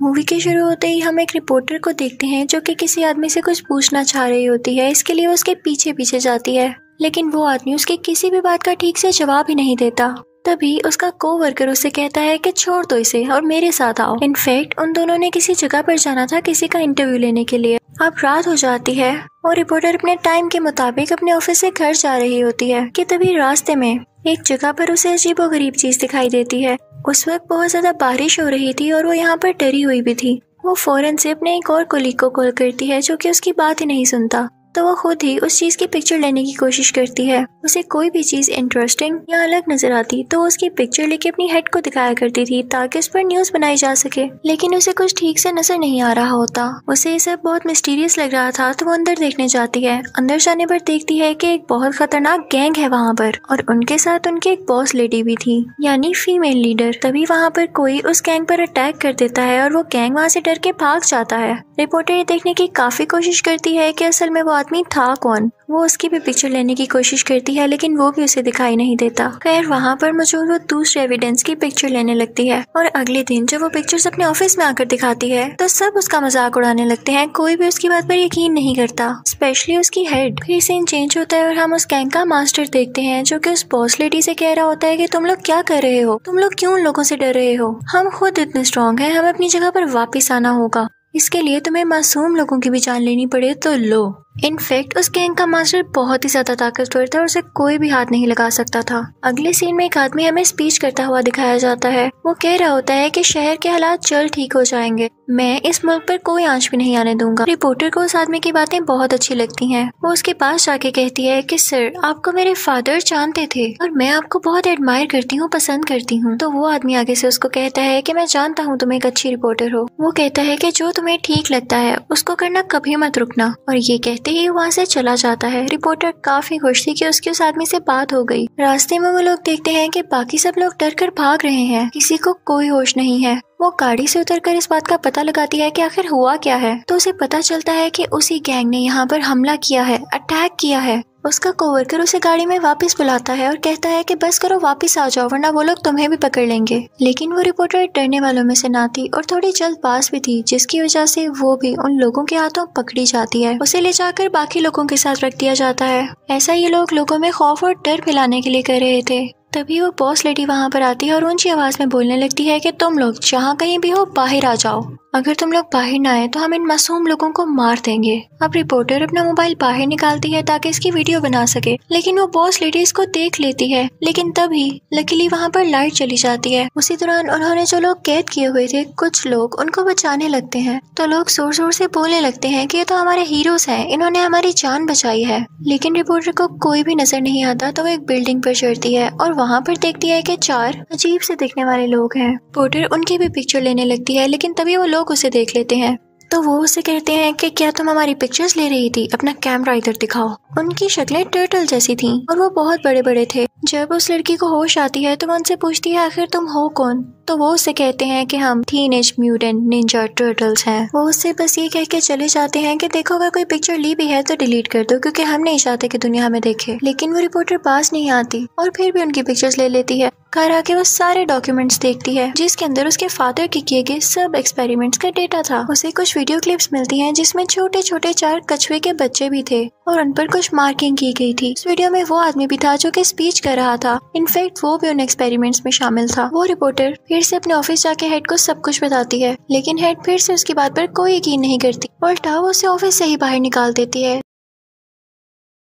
Movie के शुरू होते ही हम एक रिपोर्टर को देखते हैं जो कि किसी आदमी से कुछ पूछना चाह रही होती है। इसके लिए वो उसके पीछे पीछे जाती है, लेकिन वो आदमी उसकी किसी भी बात का ठीक से जवाब ही नहीं देता। तभी उसका कोवर्कर उससे कहता है कि छोड़ दो इसे और मेरे साथ आओ। इनफैक्ट उन दोनों ने किसी जगह पर जाना था किसी का इंटरव्यू लेने के लिए। अब रात हो जाती है और रिपोर्टर अपने टाइम के मुताबिक अपने ऑफिस से घर जा रही होती है कि तभी रास्ते में एक जगह पर उसे अजीबोगरीब चीज दिखाई देती है। उस वक्त बहुत ज्यादा बारिश हो रही थी और वो यहाँ पर डरी हुई भी थी। वो फौरन से अपने एक और कोलीग को कॉल करती है जो कि उसकी बात ही नहीं सुनता। तो वो खुद ही उस चीज की पिक्चर लेने की कोशिश करती है। उसे कोई भी चीज इंटरेस्टिंग या अलग नजर आती तो उसकी पिक्चर लेके अपनी हेड को दिखाया करती थी ताकि उस पर न्यूज बनाई जा सके, लेकिन उसे कुछ ठीक से नजर नहीं आ रहा होता। उसे ये सब बहुत मिस्टीरियस लग रहा था तो वो अंदर देखने जाती है। अंदर जाने पर देखती है कि एक बहुत खतरनाक गैंग है वहाँ पर और उनके साथ उनकी एक बॉस लेडी भी थी, यानी फीमेल लीडर। तभी वहाँ पर कोई उस गैंग पर अटैक कर देता है और वो गैंग वहाँ से डर के भाग जाता है। रिपोर्टर ये देखने की काफी कोशिश करती है कि असल में वो आदमी था कौन। वो उसकी भी पिक्चर लेने की कोशिश करती है लेकिन वो भी उसे दिखाई नहीं देता। खैर वहाँ पर मौजूद वो दूसरे एविडेंस की पिक्चर लेने लगती है और अगले दिन जब वो पिक्चर्स अपने ऑफिस में आकर दिखाती है तो सब उसका मजाक उड़ाने लगते हैं। कोई भी उसकी बात पर यकीन नहीं करता, स्पेशली उसकी हेड। फिर सीन चेंज होता है और हम उस गैंग का मास्टर देखते हैं जो कि उस बॉस लेडी से कह रहा होता है कि तुम लोग क्या कर रहे हो, तुम लोग क्यों उन लोगों से डर रहे हो, हम खुद इतने स्ट्रॉन्ग हैं, हमें अपनी जगह पर वापिस आना होगा, इसके लिए तुम्हें मासूम लोगों की भी जान लेनी पड़े तो लो। इनफैक्ट उस गैंग का मास्टर बहुत ही ज्यादा ताकतवर था और उसे कोई भी हाथ नहीं लगा सकता था। अगले सीन में एक आदमी हमें स्पीच करता हुआ दिखाया जाता है। वो कह रहा होता है कि शहर के हालात जल्द ठीक हो जाएंगे, मैं इस मुल्क पर कोई आंच भी नहीं आने दूंगा। रिपोर्टर को उस आदमी की बातें बहुत अच्छी लगती हैं। वो उसके पास जाके कहती है कि सर आपको मेरे फादर जानते थे और मैं आपको बहुत एडमायर करती हूँ, पसंद करती हूँ। तो वो आदमी आगे से उसको कहता है कि मैं जानता हूँ तुम एक अच्छी रिपोर्टर हो। वो कहता है कि जो तुम्हें ठीक लगता है उसको करना, कभी मत रुकना। और ये कहते ही वहाँ से चला जाता है। रिपोर्टर काफी खुश थी कि उसकी उस आदमी से बात हो गई। रास्ते में वो लोग देखते हैं कि बाकी सब लोग डर कर भाग रहे हैं, किसी को कोई होश नहीं है। वो गाड़ी से उतरकर इस बात का पता लगाती है कि आखिर हुआ क्या है। तो उसे पता चलता है कि उसी गैंग ने यहाँ पर हमला किया है, अटैक किया है। उसका कोवर्कर उसे गाड़ी में वापस बुलाता है और कहता है कि बस करो, वापस आ जाओ वरना वो लोग तुम्हें भी पकड़ लेंगे। लेकिन वो रिपोर्टर डरने वालों में से ना थी और थोड़ी जल्दबाज भी थी, जिसकी वजह से वो भी उन लोगों के हाथों पकड़ी जाती है। उसे ले जाकर बाकी लोगों के साथ रख दिया जाता है। ऐसा ये लोग लोगों में खौफ और डर फैलाने के लिए कर रहे थे। तभी वो बॉस लेडी वहाँ पर आती है और ऊंची आवाज में बोलने लगती है कि तुम लोग जहाँ कहीं भी हो बाहर आ जाओ, अगर तुम लोग बाहर ना आए तो हम इन मासूम लोगों को मार देंगे। अब रिपोर्टर अपना मोबाइल बाहर निकालती है ताकि इसकी वीडियो बना सके, लेकिन वो बॉस लेडी इसको देख लेती है। लेकिन तभी लकीली वहाँ पर लाइट चली जाती है। उसी दौरान उन्होंने जो लोग कैद किए हुए थे, कुछ लोग उनको बचाने लगते हैं। तो लोग जोर जोर से बोलने लगते हैं कि ये तो हमारे हीरोज हैं, इन्होंने हमारी जान बचाई है। लेकिन रिपोर्टर को कोई भी नजर नहीं आता। तो वो एक बिल्डिंग पर चढ़ती है और वहाँ पर देखती है कि 4 अजीब से दिखने वाले लोग हैं। रिपोर्टर उनकी भी पिक्चर लेने लगती है, लेकिन तभी वो लोग उसे देख लेते हैं। तो वो उसे कहते हैं कि क्या तुम हमारी पिक्चर्स ले रही थी, अपना कैमरा इधर दिखाओ। उनकी शक्लें टर्टल जैसी थीं और वो बहुत बड़े बड़े थे। जब उस लड़की को होश आती है तो वो उनसे पूछती है आखिर तुम हो कौन। तो वो उससे कहते हैं कि हम टीनेज म्यूटेंट निंजा टर्टल्स हैं। वो उससे बस ये कह के चले जाते हैं कि देखो अगर कोई पिक्चर ली भी है तो डिलीट कर दो, क्योंकि हम नहीं चाहते कि दुनिया हमें देखे। लेकिन वो रिपोर्टर पास नहीं आती और फिर भी उनकी पिक्चर्स ले लेती है। घर आके वो सारे डॉक्यूमेंट्स देखती है जिसके अंदर उसके फादर के किए गए सब एक्सपेरिमेंट्स का डेटा था। उसे कुछ वीडियो क्लिप्स मिलती हैं जिसमें छोटे छोटे 4 कछुए के बच्चे भी थे और उन पर कुछ मार्किंग की गई थी। इस वीडियो में वो आदमी भी था जो कि स्पीच कर रहा था। इनफैक्ट वो भी उन एक्सपेरिमेंट्स में शामिल था। वो रिपोर्टर फिर से अपने ऑफिस जाके हेड को सब कुछ बताती है, लेकिन हेड फिर से उसकी बात पर कोई यकीन नहीं करती। उल्टा वो उसे ऑफिस से ही बाहर निकाल देती है।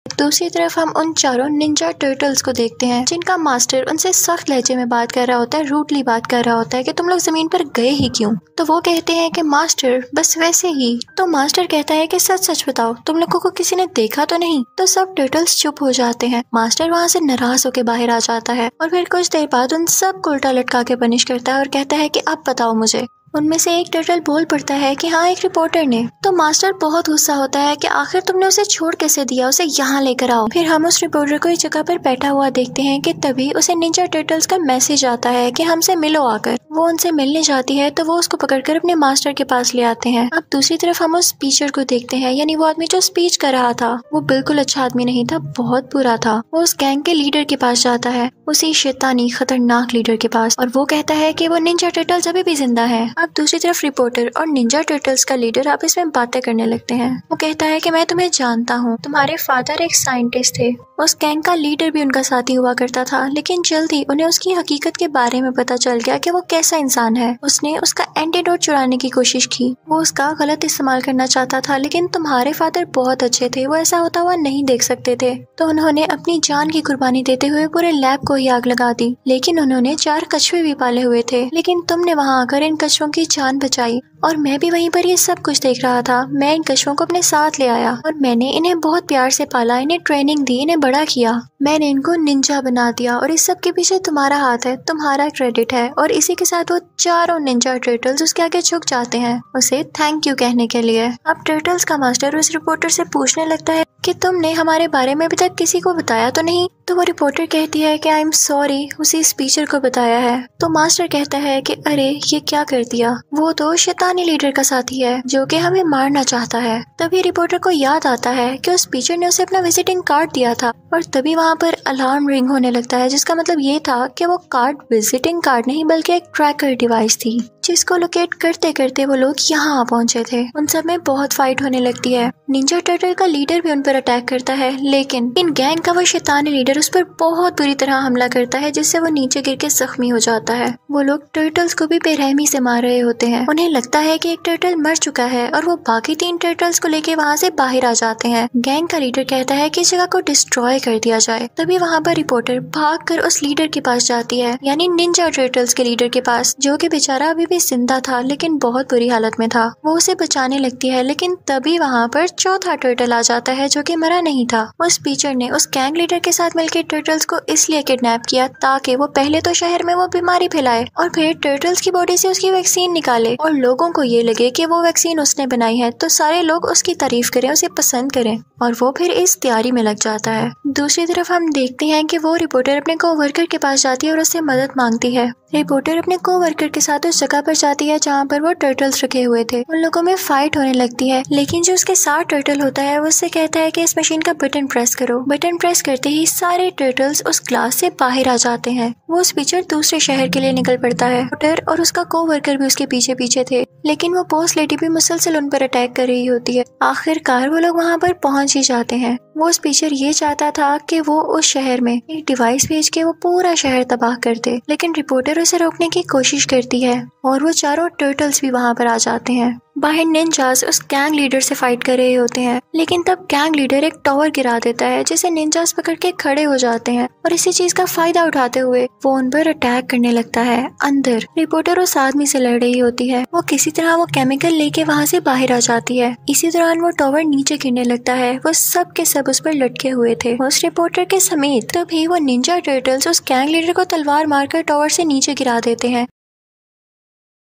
दूसरी तरफ हम उन 4 निंजा टर्टल्स को देखते हैं जिनका मास्टर उनसे सख्त लहजे में बात कर रहा होता है, रूडली बात कर रहा होता है कि तुम लोग जमीन पर गए ही क्यों। तो वो कहते हैं कि मास्टर बस वैसे ही। तो मास्टर कहता है कि सच सच बताओ, तुम लोगों को किसी ने देखा तो नहीं। तो सब टर्टल्स चुप हो जाते हैं। मास्टर वहाँ से नाराज होकर बाहर आ जाता है और फिर कुछ देर बाद उन सब को उल्टा लटका के पनिश करता है और कहता है कि अब बताओ मुझे। उनमें से एक टर्टल बोल पड़ता है कि हाँ, एक रिपोर्टर ने। तो मास्टर बहुत गुस्सा होता है कि आखिर तुमने उसे छोड़ कैसे दिया, उसे यहाँ लेकर आओ। फिर हम उस रिपोर्टर को एक जगह पर बैठा हुआ देखते हैं कि तभी उसे निंजा टर्टल्स का मैसेज आता है कि हमसे मिलो आकर। वो उनसे मिलने जाती है तो वो उसको पकड़कर अपने मास्टर के पास ले आते हैं। अब दूसरी तरफ हम उस स्पीचर को देखते हैं, यानी वो आदमी जो स्पीच कर रहा था वो बिल्कुल अच्छा आदमी नहीं था, बहुत बुरा था। वो उस गैंग के लीडर के पास जाता है, उसी शैतानी खतरनाक लीडर के पास, और वो कहता है कि वो निंजा टर्टल्स अभी भी जिंदा है। अब दूसरी तरफ रिपोर्टर और निंजा टर्टल्स का लीडर आपस में बातें करने लगते हैं। वो कहता है कि मैं तुम्हें जानता हूँ, तुम्हारे फादर एक साइंटिस्ट थे। उस गैंग का लीडर भी उनका साथी हुआ करता था, लेकिन जल्द ही उन्हें उसकी हकीकत के बारे में पता चल गया कि वो कैसा इंसान है। उसने उसका एंटीडोट चुराने की कोशिश की। वो उसका गलत इस्तेमाल करना चाहता था, लेकिन तुम्हारे फादर बहुत अच्छे थे, वो ऐसा होता हुआ नहीं देख सकते थे। तो उन्होंने अपनी जान की कुर्बानी देते हुए पूरे लैब को ही आग लगा दी। लेकिन उन्होंने 4 कछुए भी पाले हुए थे, लेकिन तुमने वहाँ आकर इन कछुओं की जान बचाई और मैं भी वहीं पर ये सब कुछ देख रहा था। मैं इन कछुओं को अपने साथ ले आया और मैंने इन्हें बहुत प्यार से पाला, इन्हें ट्रेनिंग दी, इन्हें बड़ा किया। मैंने इनको निंजा बना दिया और इस सब के पीछे तुम्हारा हाथ है, तुम्हारा क्रेडिट है। और इसी के साथ वो चारों निंजा टर्टल्स उसके आगे झुक जाते हैं उसे थैंक यू कहने के लिए। अब टर्टल्स का मास्टर उस रिपोर्टर से पूछने लगता है कि तुमने हमारे बारे में अभी तक किसी को बताया तो नहीं? तो वो रिपोर्टर कहती है कि आई एम सॉरी, उसी स्पीचर को बताया है। तो मास्टर कहता है कि अरे ये क्या कर दिया, वो तो शैतानी लीडर का साथी है जो कि हमें मारना चाहता है। तभी रिपोर्टर को याद आता है कि उस स्पीचर ने उसे अपना विजिटिंग कार्ड दिया था और तभी वहाँ पर अलार्म रिंग होने लगता है, जिसका मतलब ये था कि वो कार्ड विजिटिंग कार्ड नहीं बल्कि एक ट्रैकर डिवाइस थी, जिसको लोकेट करते करते वो लोग यहाँ आ पहुंचे थे। उन सब में बहुत फाइट होने लगती है। निंजा टर्टल का लीडर भी उन पर अटैक करता है, लेकिन इन गैंग का वो शैतानी लीडर उस पर बहुत बुरी तरह हमला करता है, जिससे वो नीचे गिर के जख्मी हो जाता है। वो लोग टर्टल्स को भी बेरहमी से मार रहे होते हैं। उन्हें लगता है कि एक टर्टल मर चुका है और वो बाकी 3 टर्टल्स को लेके वहाँ से बाहर आ जाते हैं। गैंग का लीडर कहता है कि इस जगह को डिस्ट्रॉय कर दिया जाए। तभी वहाँ पर रिपोर्टर भागकर उस लीडर के पास जाती है, यानी निंजा टर्टल्स के लीडर के पास, जो कि बेचारा अभी भी जिंदा था लेकिन बहुत बुरी हालत में था। वो उसे बचाने लगती है, लेकिन तभी वहाँ पर चौथा टर्टल आ जाता है जो कि मरा नहीं था। उस स्पीचर ने उस गैंग लीडर के साथ मिलकर टर्टल्स को इसलिए किडनैप किया ताकि वो पहले तो शहर में वो बीमारी फैलाए और फिर टर्टल्स की बॉडी से उसकी वैक्सीन निकाले और लोगों को ये लगे कि वो वैक्सीन उसने बनाई है, तो सारे लोग उसकी तारीफ करें, उसे पसंद करें और वो फिर इस तैयारी में लग जाता है। दूसरी तरफ हम देखते हैं कि वो रिपोर्टर अपने कोवर्कर के पास जाती है और उससे मदद मांगती है। रिपोर्टर अपने कोवर्कर के साथ उस जगह पर जाती है जहाँ पर वो टर्टल्स रखे हुए थे। उन लोगों में फाइट होने लगती है, लेकिन जो उसके साथ टर्टल होता है वो उससे कहता है कि इस मशीन का बटन प्रेस करो। बटन प्रेस करते ही सारे टर्टल्स उस ग्लास से बाहर आ जाते हैं। वो स्पीचर दूसरे शहर के लिए निकल पड़ता है। रिपोर्टर और उसका कोवर्कर भी उसके पीछे पीछे थे, लेकिन वो बॉस लेडी भी मुसलसल उन पर अटैक कर रही होती है। आखिरकार वो लोग वहाँ पर पहुँच ही जाते हैं। वो स्पीचर ये चाहता था कि वो उस शहर में एक डिवाइस भेज के वो पूरा शहर तबाह कर दे, लेकिन रिपोर्टर उसे रोकने की कोशिश करती है और वो चारों टर्टल्स भी वहाँ पर आ जाते हैं। बाहर निंजास उस गैंग लीडर से फाइट कर रहे होते हैं, लेकिन तब गैंग लीडर एक टावर गिरा देता है जिसे निंजास पकड़ के खड़े हो जाते हैं और इसी चीज का फायदा उठाते हुए वो उन पर अटैक करने लगता है। अंदर रिपोर्टर उस आदमी से लड़ रही होती है। वो किसी तरह वो केमिकल लेके वहाँ से बाहर आ जाती है। इसी दौरान वो टावर नीचे गिरने लगता है। वो सब के सब उस पर लटके हुए थे, उस रिपोर्टर के समेत। तभी वो निंजा टर्टल्स उस गैंग लीडर को तलवार मारकर टावर से नीचे गिरा देते हैं।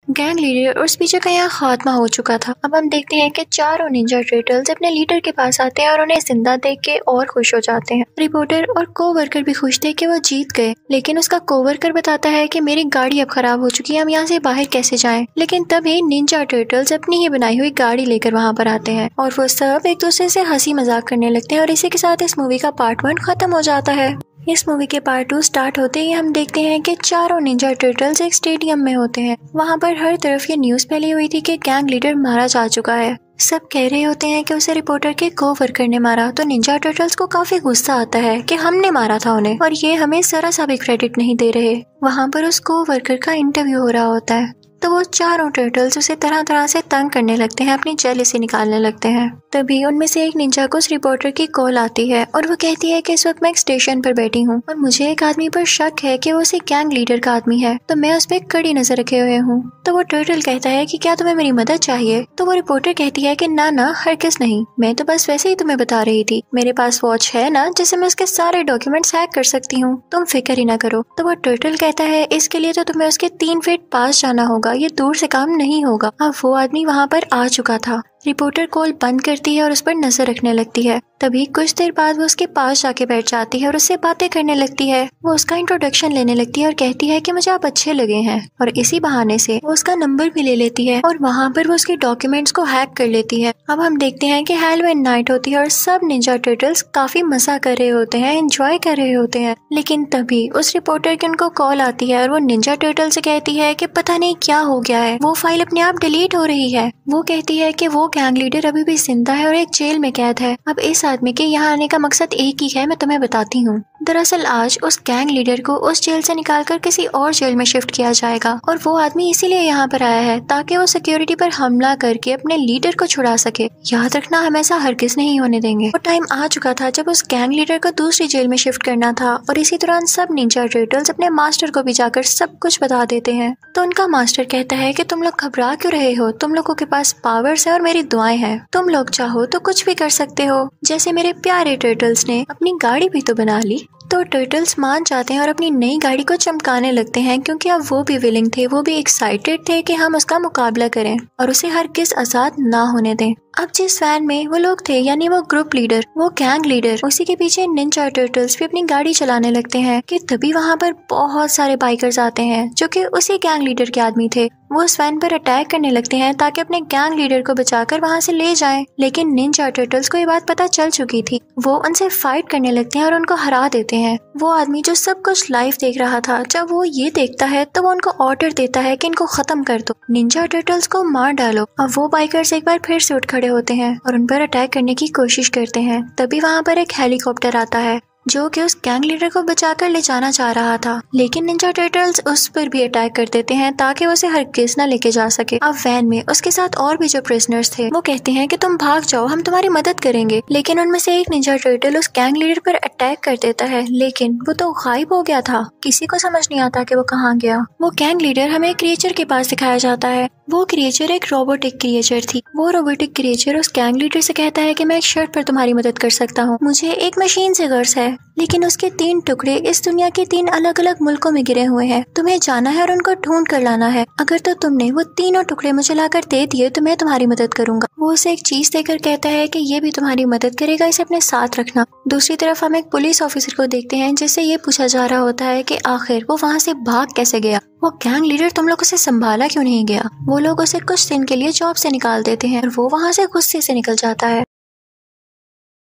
गैंग लीडर और स्पीचर का यहाँ खात्मा हो चुका था। अब हम देखते हैं कि चारों निंजा टर्टल्स अपने लीडर के पास आते हैं और उन्हें जिंदा देख के और खुश हो जाते हैं। रिपोर्टर और कोवर्कर भी खुश थे कि वो जीत गए, लेकिन उसका कोवर्कर बताता है कि मेरी गाड़ी अब खराब हो चुकी है, हम यहाँ से बाहर कैसे जाएं? लेकिन तभी निंजा टर्टल्स अपनी ही बनाई हुई गाड़ी लेकर वहाँ पर आते हैं और वो सब एक दूसरे से हंसी मजाक करने लगते हैं और इसी के साथ इस मूवी का पार्ट 1 खत्म हो जाता है। इस मूवी के पार्ट 2 स्टार्ट होते ही हम देखते हैं कि चारों निंजा टर्टल्स एक स्टेडियम में होते हैं। वहाँ पर हर तरफ ये न्यूज़ फैली हुई थी कि गैंग लीडर मारा जा चुका है। सब कह रहे होते हैं कि उसे रिपोर्टर के कोवर्कर ने मारा, तो निंजा टर्टल्स को काफी गुस्सा आता है कि हमने मारा था उन्हें और ये हमें जरा सा भी क्रेडिट नहीं दे रहे। वहाँ पर उस कोवर्कर का इंटरव्यू हो रहा होता है, तो वो चारों टर्टल्स उसे तरह तरह से तंग करने लगते हैं, अपनी जेलसी निकालने लगते हैं। तभी उनमें से एक निंजा को उस रिपोर्टर की कॉल आती है और वो कहती है कि इस वक्त मैं एक स्टेशन पर बैठी हूँ और मुझे एक आदमी पर शक है कि वो उसी गैंग लीडर का आदमी है, तो मैं उस पर कड़ी नजर रखे हुए हूँ। तो वो टर्टल कहता है कि क्या तुम्हें मेरी मदद चाहिए? तो वो रिपोर्टर कहती है कि ना हरगिज़ नहीं, मैं तो बस वैसे ही तुम्हें बता रही थी। मेरे पास वॉच है ना जिससे मैं उसके सारे डॉक्यूमेंट्स हैक कर सकती हूँ, तुम फिक्र ही ना करो। तो वो टर्टल कहता है इसके लिए तो तुम्हें उसके 3 फीट पास जाना होगा, ये दूर से काम नहीं होगा। अब वो आदमी वहाँ पर आ चुका था, रिपोर्टर कॉल बंद करती है और उस पर नजर रखने लगती है। तभी कुछ देर बाद वो उसके पास जाके बैठ जाती है और उससे बातें करने लगती है। वो उसका इंट्रोडक्शन लेने लगती है और कहती है कि मुझे आप अच्छे लगे हैं, और इसी बहाने से वो उसका नंबर भी ले लेती है और वहाँ पर वो उसके डॉक्यूमेंट्स को हैक कर लेती है। अब हम देखते हैं कि हैलोवीन नाइट होती है और सब निंजा टर्टल्स काफी मजा कर रहे होते हैं, एंजॉय कर रहे होते हैं। लेकिन तभी उस रिपोर्टर की उनको कॉल आती है और वो निंजा टर्टल से कहती है कि पता नहीं क्या हो गया है, वो फाइल अपने आप डिलीट हो रही है। वो कहती है कि वो गैंग लीडर अभी भी जिंदा है और एक जेल में कैद है। अब इस आदमी के यहाँ आने का मकसद एक ही है, मैं तुम्हें बताती हूँ। दरअसल आज उस गैंग लीडर को उस जेल से निकालकर किसी और जेल में शिफ्ट किया जाएगा, और वो आदमी इसीलिए यहाँ पर आया है ताकि वो सिक्योरिटी पर हमला करके अपने लीडर को छुड़ा सके। याद रखना, हम ऐसा हरगिज नहीं होने देंगे। वो टाइम आ चुका था जब उस गैंग लीडर को दूसरी जेल में शिफ्ट करना था, और इसी दौरान सब निंजा टर्टल्स अपने मास्टर को भी जाकर सब कुछ बता देते हैं। तो उनका मास्टर कहता है कि तुम लोग घबरा क्यों रहे हो, तुम लोगों के पास पावर्स है और मेरी दुआएं हैं, तुम लोग चाहो तो कुछ भी कर सकते हो। जैसे मेरे प्यारे टर्टल्स ने अपनी गाड़ी भी तो बना ली। तो टर्टल्स मान जाते हैं और अपनी नई गाड़ी को चमकाने लगते हैं, क्योंकि अब वो भी विलिंग थे, वो भी एक्साइटेड थे कि हम उसका मुकाबला करें और उसे हरगिज आजाद ना होने दें। अब जिस वैन में वो लोग थे, यानी वो ग्रुप लीडर, वो गैंग लीडर, उसी के पीछे निंजा टर्टल्स भी अपनी गाड़ी चलाने लगते हैं कि तभी वहाँ पर बहुत सारे बाइकर्स आते हैं जो कि उसी गैंग लीडर के आदमी थे। वो उस वैन पर अटैक करने लगते हैं ताकि अपने गैंग लीडर को बचाकर वहाँ से ले जाएं। लेकिन निंजा टर्टल्स को ये बात पता चल चुकी थी। वो उनसे फाइट करने लगते हैं और उनको हरा देते हैं। वो आदमी जो सब कुछ लाइव देख रहा था, जब वो ये देखता है तो वो उनको ऑर्डर देता है कि इनको खत्म कर दो, निंजा टर्टल्स को मार डालो। अब वो बाइकर्स एक बार फिर से उठ खड़े होते हैं और उन पर अटैक करने की कोशिश करते हैं। तभी वहाँ पर एक हेलीकॉप्टर आता है जो कि उस गैंग लीडर को बचाकर ले जाना चाह रहा था, लेकिन निंजा टर्टल्स उस पर भी अटैक कर देते हैं ताकि वो उसे हरगिज न लेके जा सके। अब वैन में उसके साथ और भी जो प्रिजनर्स थे वो कहते हैं कि तुम भाग जाओ, हम तुम्हारी मदद करेंगे। लेकिन उनमें से एक निंजा टर्टल उस गैंग लीडर पर अटैक कर देता है, लेकिन वो तो गायब हो गया था, किसी को समझ नहीं आता कि वो कहाँ गया। वो गैंग लीडर हमें एक क्रिएचर के पास दिखाया जाता है। वो क्रिएचर एक रोबोटिक क्रिएचर थी। वो रोबोटिक क्रिएचर उस गैंग लीडर से कहता है कि मैं एक शर्त पर तुम्हारी मदद कर सकता हूँ, मुझे एक मशीन से गर्ज है, लेकिन उसके 3 टुकड़े इस दुनिया के 3 अलग अलग मुल्कों में गिरे हुए हैं, तुम्हें जाना है और उनको ढूंढ कर लाना है। अगर तो तुमने वो तीनों टुकड़े मुझे लाकर दे दिए तो मैं तुम्हारी मदद करूंगा। वो उसे एक चीज देकर कहता है कि ये भी तुम्हारी मदद करेगा, इसे अपने साथ रखना। दूसरी तरफ हम एक पुलिस ऑफिसर को देखते हैं जिससे ये पूछा जा रहा होता है कि आखिर वो वहाँ से भाग कैसे गया, वो गैंग लीडर तुम लोग उसे संभाला क्यों नहीं गया। वो लोग उसे कुछ दिन के लिए जॉब से निकाल देते हैं और वो वहाँ से गुस्से से निकल जाता है।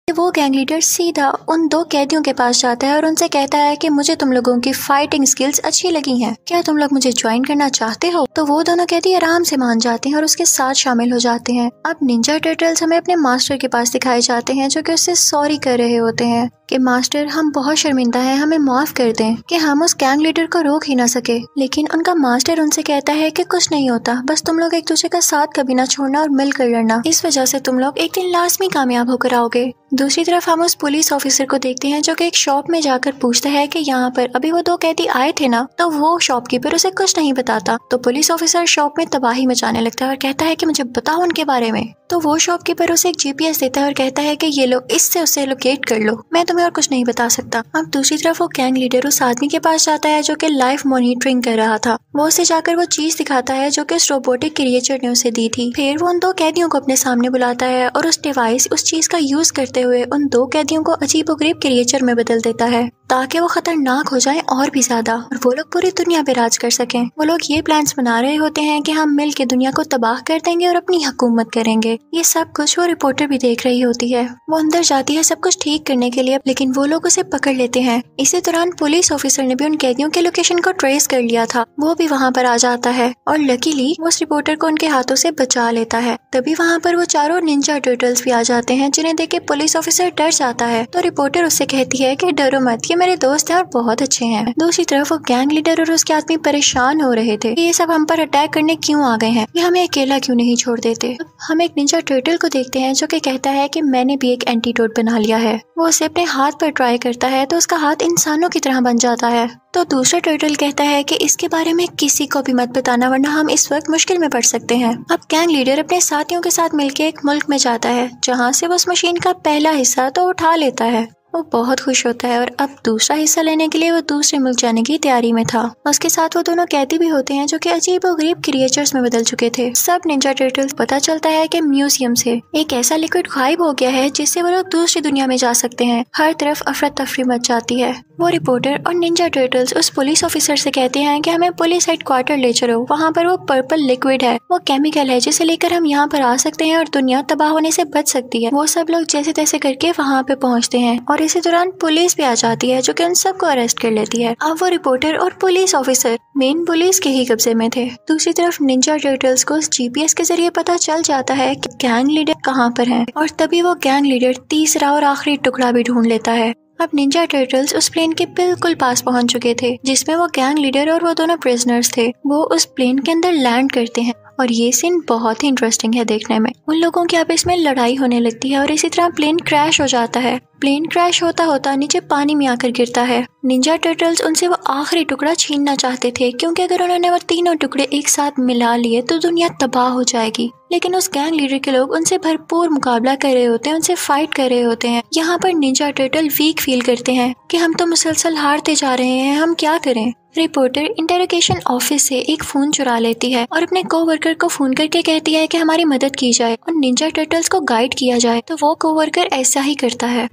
वो गैंग लीडर सीधा उन 2 कैदियों के पास जाता है और उनसे कहता है कि मुझे तुम लोगों की फाइटिंग स्किल्स अच्छी लगी हैं, क्या तुम लोग मुझे ज्वाइन करना चाहते हो। तो वो दोनों कैदी आराम से मान जाते हैं और उसके साथ शामिल हो जाते हैं। अब निंजा टर्टल्स हमें अपने मास्टर के पास दिखाए जाते हैं जो कि उससे सॉरी कर रहे होते हैं कि मास्टर हम बहुत शर्मिंदा हैं, हमें माफ कर दें कि हम उस गैंग लीडर को रोक ही ना सके। लेकिन उनका मास्टर उनसे कहता है कि कुछ नहीं होता, बस तुम लोग एक दूसरे का साथ कभी ना छोड़ना और मिलकर लड़ना, इस वजह से तुम लोग एक दिन लाजमी कामयाब होकर आओगे। दूसरी तरफ हम उस पुलिस ऑफिसर को देखते हैं जो कि एक शॉप में जाकर पूछता है कि यहाँ पर अभी वो 2 कैदी आए थे ना, तो वो शॉपकीपर उसे कुछ नहीं बताता। तो पुलिस ऑफिसर शॉप में तबाही मचाने लगता है और कहता है कि मुझे बताओ उनके बारे में। तो वो शॉपकीपर उसे एक GPS देता है और कहता है कि ये लो, इससे उसे लोकेट कर लो, मैं तुम्हें और कुछ नहीं बता सकता। अब दूसरी तरफ वो गैंग लीडर उस आदमी के पास जाता है जो कि लाइव मॉनिटरिंग कर रहा था। वो उसे जाकर वो चीज दिखाता है जो कि उस रोबोटिक क्रिएचर ने उसे दी थी। फिर वो उन 2 कैदियों को अपने सामने बुलाता है और उस डिवाइस, उस चीज का यूज करते हुए उन 2 कैदियों को अजीबोगरीब क्रिएचर में बदल देता है ताकि वो खतरनाक हो जाए और भी ज्यादा, और वो लोग पूरी दुनिया पे राज कर सकें। वो लोग ये प्लान्स बना रहे होते हैं कि हम मिल के दुनिया को तबाह कर देंगे और अपनी हुकूमत करेंगे। ये सब कुछ वो रिपोर्टर भी देख रही होती है। वो अंदर जाती है सब कुछ ठीक करने के लिए, लेकिन वो लोग उसे पकड़ लेते हैं। इसी दौरान पुलिस ऑफिसर ने भी उन कैदियों के लोकेशन को ट्रेस कर लिया था, वो भी वहाँ पर आ जाता है और लकीली वो उस रिपोर्टर को उनके हाथों से बचा लेता है। तभी वहाँ पर वो चारों निंजा टर्टल्स भी आ जाते हैं जिन्हें देख के पुलिस ऑफिसर डर जाता है। तो रिपोर्टर उससे कहती है कि डरो मत, ये मेरे दोस्त हैं और बहुत अच्छे हैं। दूसरी तरफ वो गैंग लीडर और उसके आदमी परेशान हो रहे थे कि ये सब हम पर अटैक करने क्यों आ गए हैं, ये हमें अकेला क्यों नहीं छोड़ देते। हम एक निंजा टर्टल को देखते हैं जो कि कहता है कि मैंने भी एक एंटीडोट बना लिया है। वो उसे अपने हाथ पर ट्राई करता है तो उसका हाथ इंसानों की तरह बन जाता है। तो दूसरा टर्टल कहता है कि इसके बारे में किसी को भी मत बताना, वरना हम इस वक्त मुश्किल में पड़ सकते हैं। अब गैंग लीडर अपने साथियों के साथ मिलकर एक मुल्क में जाता है जहाँ से वो उस मशीन का पहला हिस्सा तो उठा लेता है, वो बहुत खुश होता है और अब दूसरा हिस्सा लेने के लिए वो दूसरे मुल्क जाने की तैयारी में था। उसके साथ वो दोनों कैदी भी होते हैं जो कि अजीब और गरीब क्रिएचर्स में बदल चुके थे। सब निंजा टर्टल्स पता चलता है कि म्यूजियम से एक ऐसा लिक्विड गायब हो गया है जिससे वो लोग दूसरी दुनिया में जा सकते हैं। हर तरफ अफरा तफरी मच जाती है। वो रिपोर्टर और निंजा टर्टल्स उस पुलिस ऑफिसर से कहते हैं कि हमें पुलिस हेडक्वार्टर ले चलो, वहाँ पर वो पर्पल लिक्विड है, वो केमिकल है जिसे लेकर हम यहाँ पर आ सकते हैं और दुनिया तबाह होने से बच सकती है। वो सब लोग जैसे तैसे करके वहाँ पे पहुँचते हैं और इसी दौरान पुलिस भी आ जाती है जो कि उन सबको अरेस्ट कर लेती है। अब वो रिपोर्टर और पुलिस ऑफिसर मेन पुलिस के ही कब्जे में थे। दूसरी तरफ निंजा टर्टल्स को GPS के जरिए पता चल जाता है कि गैंग लीडर कहाँ पर है और तभी वो गैंग लीडर तीसरा और आखिरी टुकड़ा भी ढूंढ लेता है। अब निंजा टर्टल्स उस प्लेन के बिल्कुल पास पहुंच चुके थे जिसमें वो गैंग लीडर और वो दोनों प्रिजनर्स थे। वो उस प्लेन के अंदर लैंड करते हैं और ये सीन बहुत ही इंटरेस्टिंग है देखने में। उन लोगों की आपस में लड़ाई होने लगती है और इसी तरह प्लेन क्रैश हो जाता है। प्लेन क्रैश होता होता नीचे पानी में आकर गिरता है। निंजा टर्टल्स उनसे वो आखिरी टुकड़ा छीनना चाहते थे क्योंकि अगर उन्होंने वो तीनों टुकड़े एक साथ मिला लिए तो दुनिया तबाह हो जाएगी। लेकिन उस गैंग लीडर के लोग उनसे भरपूर मुकाबला कर रहे होते हैं, उनसे फाइट कर रहे होते हैं। यहाँ पर निंजा टर्टल वीक फील करते हैं कि हम तो मुसलसल हारते जा रहे हैं, हम क्या करें। रिपोर्टर इंटरोगेशन ऑफिस से एक फोन चुरा लेती है और अपने कोवर्कर को फोन करके कहती है कि हमारी मदद की जाए और निंजा टर्टल्स को गाइड किया जाए, तो वो कोवर्कर ऐसा ही करता है।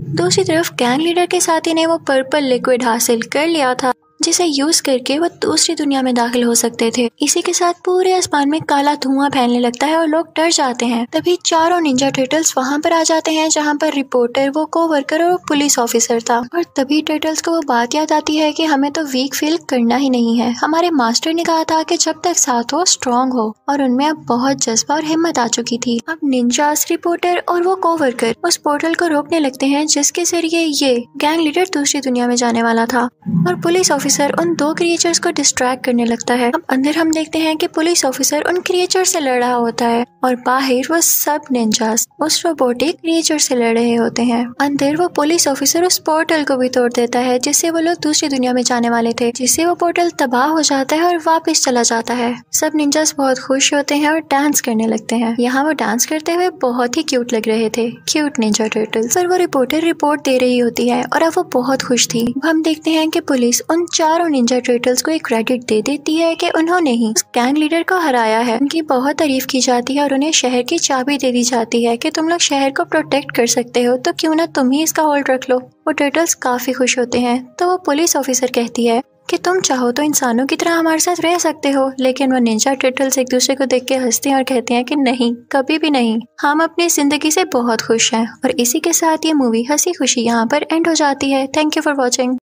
दूसरी तरफ गैंग लीडर के साथी ने वो पर्पल लिक्विड हासिल कर लिया था जिसे यूज करके वो दूसरी दुनिया में दाखिल हो सकते थे। इसी के साथ पूरे आसमान में काला धुआं फैलने लगता है और लोग डर जाते हैं। तभी चारों निंजा टर्टल्स वहाँ पर आ जाते हैं जहाँ पर रिपोर्टर, वो कोवर्कर और पुलिस ऑफिसर था। और तभी टर्टल्स को वो बात याद आती है कि हमें तो वीक फील करना ही नहीं है। हमारे मास्टर ने कहा था कि जब तक साथ हो स्ट्रॉन्ग हो, और उनमें अब बहुत जज्बा और हिम्मत आ चुकी थी। अब निंजास, रिपोर्टर और वो कोवर्कर उस पोर्टल को रोकने लगते हैं जिसके जरिए ये गैंग लीडर दूसरी दुनिया में जाने वाला था और पुलिस ऑफिसर उन दो क्रिएचर्स को डिस्ट्रैक्ट करने लगता है। अब अंदर हम देखते हैं कि पुलिस ऑफिसर उन क्रिएचर से लड़ रहा होता है और बाहर वो सब निंजास उस रोबोटिक क्रिएचर से लड़ रहे होते हैं। अंदर वो पुलिस ऑफिसर उस पोर्टल को भी तोड़ देता है जिससे वो लोग दूसरी दुनिया में जाने वाले थे, जिससे वो पोर्टल तबाह हो जाता है और वापस चला जाता है। सब निंजास बहुत खुश होते हैं और डांस करने लगते हैं। यहाँ वो डांस करते हुए बहुत ही क्यूट लग रहे थे, क्यूट निंजा टर्टल्स। पर वो रिपोर्टर रिपोर्ट दे रही होती है और अब वो बहुत खुश थी। हम देखते हैं कि पुलिस उन चारों निंजा टर्टल्स को एक क्रेडिट दे देती है कि उन्होंने ही उस गैंग लीडर को हराया है। उनकी बहुत तारीफ की जाती है और उन्हें शहर की चाबी दे दी जाती है कि तुम लोग शहर को प्रोटेक्ट कर सकते हो, तो क्यों ना तुम ही इसका होल्ड रख लो। वो टर्टल्स काफी खुश होते हैं। तो वो पुलिस ऑफिसर कहती है कि तुम चाहो तो इंसानों की तरह हमारे साथ रह सकते हो, लेकिन वो निंजा टर्टल्स एक दूसरे को देख के हंसते हैं और कहते हैं कि नहीं, कभी भी नहीं, हम अपनी जिंदगी से बहुत खुश हैं। और इसी के साथ ये मूवी हंसी खुशी यहाँ पर एंड हो जाती है। Thank you for watching.